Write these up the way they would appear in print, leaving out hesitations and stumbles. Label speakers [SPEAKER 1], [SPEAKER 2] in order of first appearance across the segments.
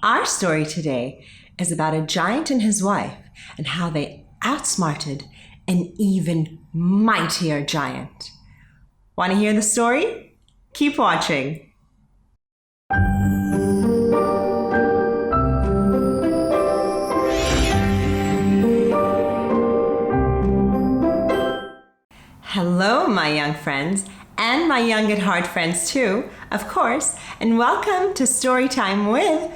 [SPEAKER 1] Our story today is about a giant and his wife and how they outsmarted an even mightier giant. Want to hear the story? Keep watching. Hello, my young friends, and my young at heart friends too, of course, and welcome to Storytime with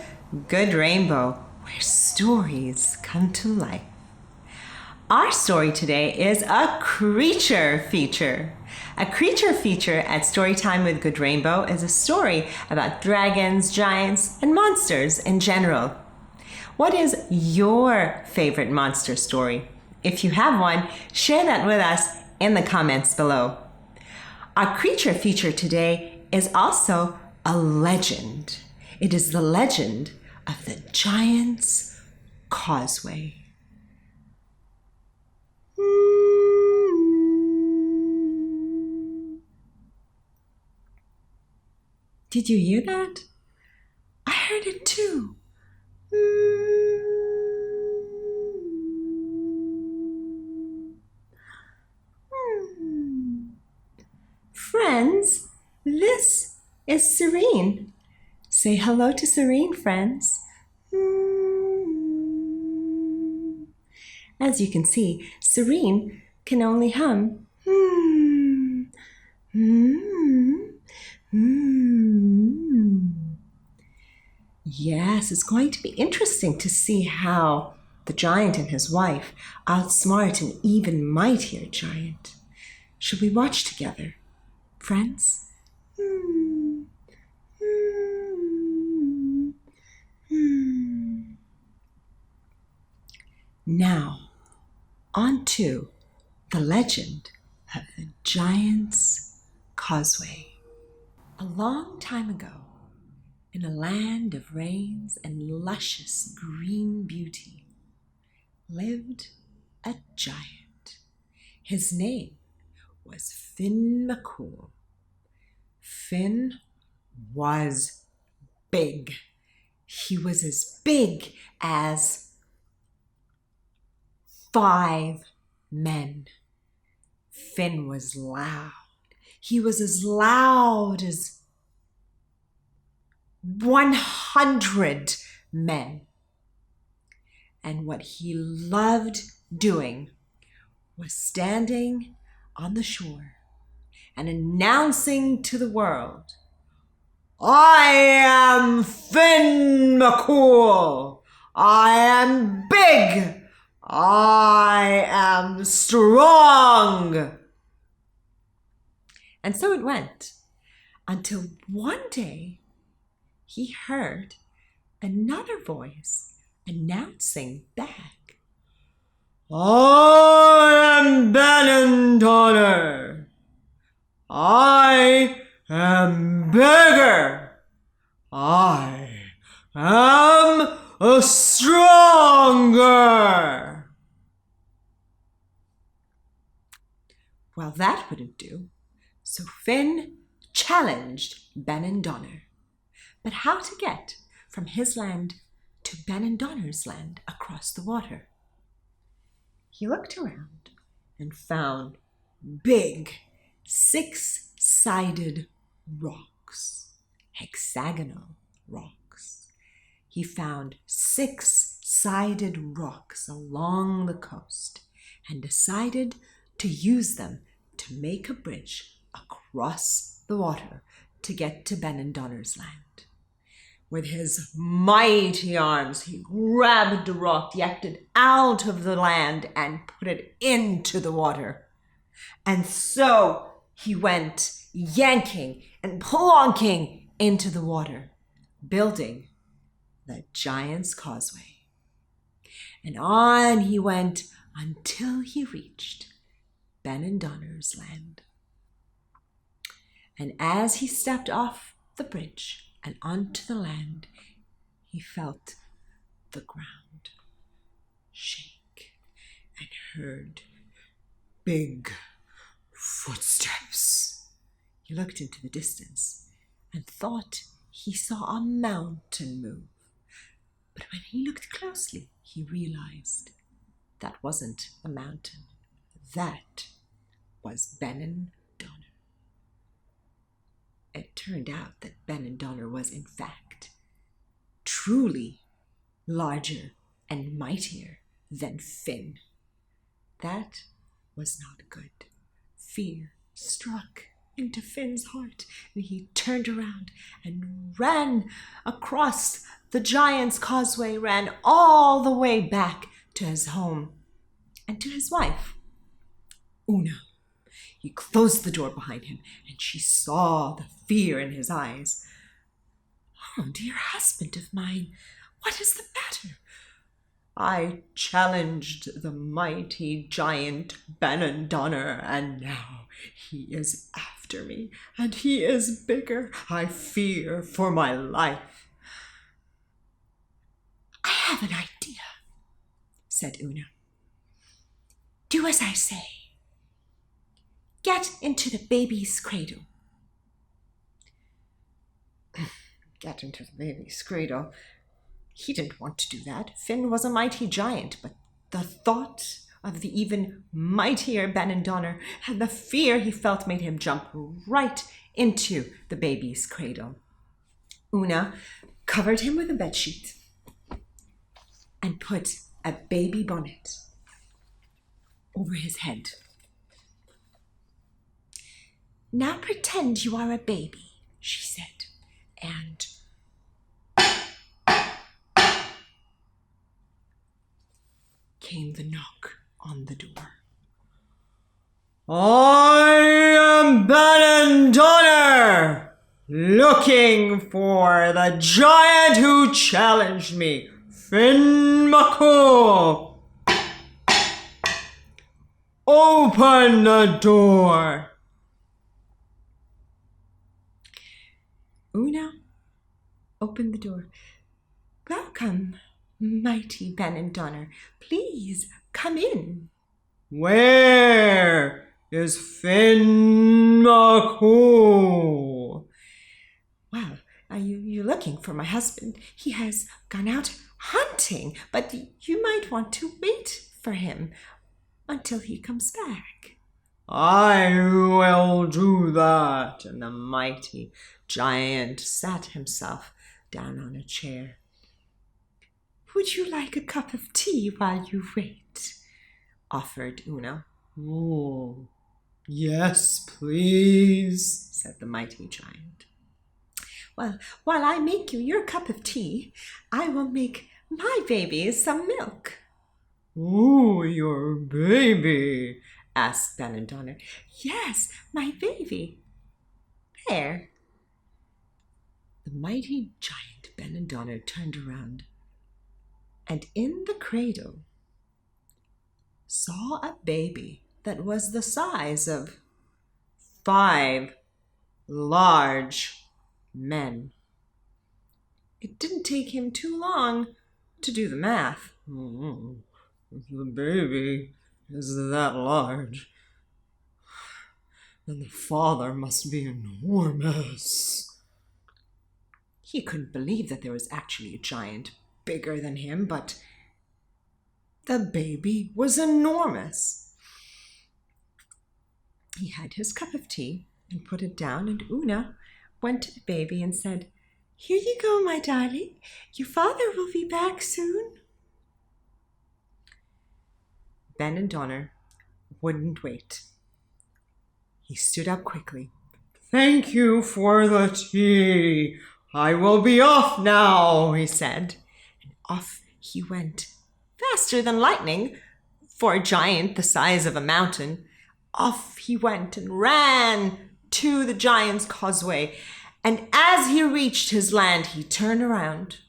[SPEAKER 1] Good Rainbow, where stories come to life. Our story today is a creature feature. A creature feature at Storytime with Good Rainbow is a story about dragons, giants, and monsters in general. What is your favorite monster story? If you have one, share that with us in the comments below. Our creature feature today is also a legend. It is the legend of the giant's Causeway. Did you hear that? I heard it too. Friends, this is Serene. Say hello to Serene, friends. As you can see, Serene can only hum. Yes, it's going to be interesting to see how the giant and his wife outsmart an even mightier giant. Should we watch together, friends? Now, on to the legend of the giant's Causeway. A long time ago, in a land of rains and luscious green beauty, lived a giant. His name was Finn McCool. Finn was big. He was as big as 5 men. Finn was loud. He was as loud as 100 men. And what he loved doing was standing on the shore and announcing to the world, "I am Finn McCool. I am big. I am strong." And so it went until one day he heard another voice announcing back, "I am Donner. I am bigger. I am stronger." Well, that wouldn't do. So Finn challenged Donner. But how to get from his land to Donner's land across the water? He looked around and found big 6-sided rocks, hexagonal rocks. He found 6-sided rocks along the coast and decided to use them to make a bridge across the water to get to Donner's land. With his mighty arms, he grabbed the rock, yanked it out of the land, and put it into the water. And so he went yanking and plonking into the water, building the giant's Causeway. And on he went until he reached Donner's land. And as he stepped off the bridge and onto the land, he felt the ground shake and heard big footsteps. He looked into the distance and thought he saw a mountain move. But when he looked closely, he realized that wasn't a mountain. That was Benandonner. It turned out that Benandonner was, in fact, truly larger and mightier than Finn. That was not good. Fear struck into Finn's heart, and he turned around and ran across the giant's causeway, ran all the way back to his home and to his wife, Una. He closed the door behind him, and she saw the fear in his eyes. "Oh, dear husband of mine, what is the matter?" "I challenged the mighty giant Benandonner, and now he is after me, and he is bigger. I fear for my life." "I have an idea," said Una. "Do as I say. Get into the baby's cradle." Get into the baby's cradle? He didn't want to do that. Finn was a mighty giant, but the thought of the even mightier Benandonner and the fear he felt made him jump right into the baby's cradle. Una covered him with a bedsheet and put a baby bonnet over his head. "Now pretend you are a baby," she said, and came the knock on the door. "I am Benandonner, looking for the giant who challenged me, Finn McCool. Open the door." Una opened the door. "Welcome, mighty Benandonner. Please come in." "Where is Finn McCool?" "Well, are you looking for my husband? He has gone out hunting, but you might want to wait for him until he comes back." "I will do that." And the mighty giant sat himself down on a chair. "Would you like a cup of tea while you wait?" offered Una. "Oh, yes, please," said the mighty giant. "Well, while I make you your cup of tea, I will make my baby some milk." "Oh, your baby?" asked Benandonner. "Yes, my baby. There." The mighty giant Benandonner turned around, and in the cradle saw a baby that was the size of 5 large men. It didn't take him too long to do the math. If the baby is that large, then the father must be enormous. He couldn't believe that there was actually a giant bigger than him, but the baby was enormous. He had his cup of tea and put it down, and Una went to the baby and said, "Here you go, my darling. Your father will be back soon." Benandonner wouldn't wait. He stood up quickly. "Thank you for the tea. I will be off now," he said. And off he went, faster than lightning, for a giant the size of a mountain. Off he went and ran to the giant's causeway. And as he reached his land, he turned around.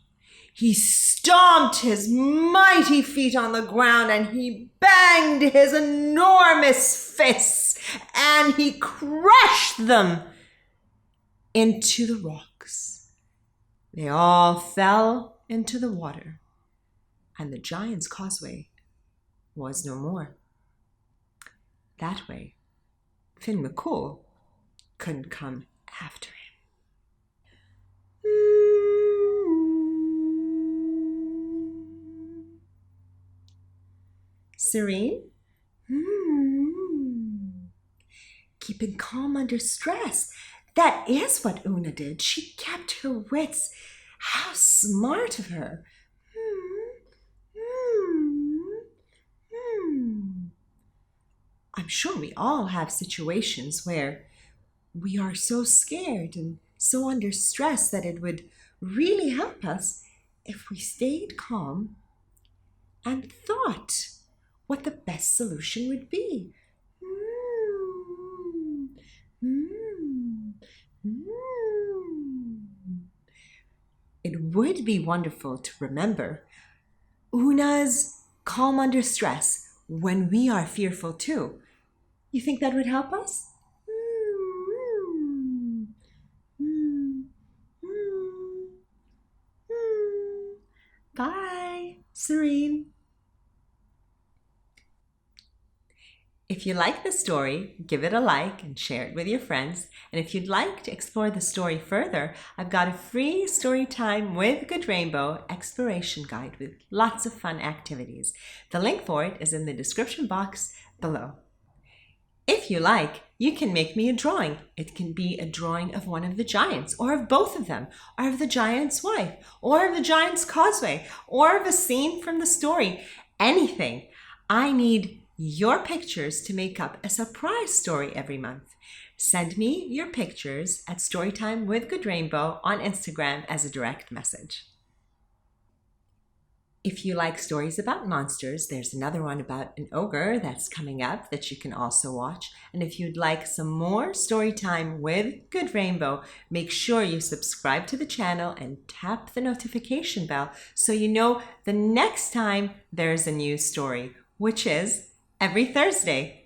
[SPEAKER 1] He stomped his mighty feet on the ground, and he banged his enormous fists, and he crushed them into the rocks. They all fell into the water, and the giant's causeway was no more. That way, Finn McCool couldn't come after him. Serene? Hmm. Keeping calm under stress. That is what Una did. She kept her wits. How smart of her. Hmm. Hmm. I'm sure we all have situations where we are so scared and so under stress that it would really help us if we stayed calm and thought what the best solution would be. Hmm. Hmm. Hmm. It would be wonderful to remember Una's calm under stress when we are fearful too. You think that would help us? Hmm. Hmm. Hmm. Hmm. Bye, Serene. If you like the story, give it a like and share it with your friends. And if you'd like to explore the story further, I've got a free story time with Good Rainbow exploration guide with lots of fun activities. The link for it is in the description box below. If you like, you can make me a drawing. It can be a drawing of one of the giants, or of both of them, or of the giant's wife, or of the giant's causeway, or of a scene from the story. Anything. I need your pictures to make up a surprise story every month. Send me your pictures at Storytime with Good Rainbow on Instagram as a direct message. If you like stories about monsters, there's another one about an ogre that's coming up that you can also watch. And if you'd like some more story time with Good Rainbow, make sure you subscribe to the channel and tap the notification bell so you know the next time there's a new story, which is every Thursday.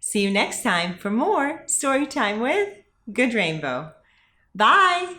[SPEAKER 1] See you next time for more story time with Good Rainbow. Bye!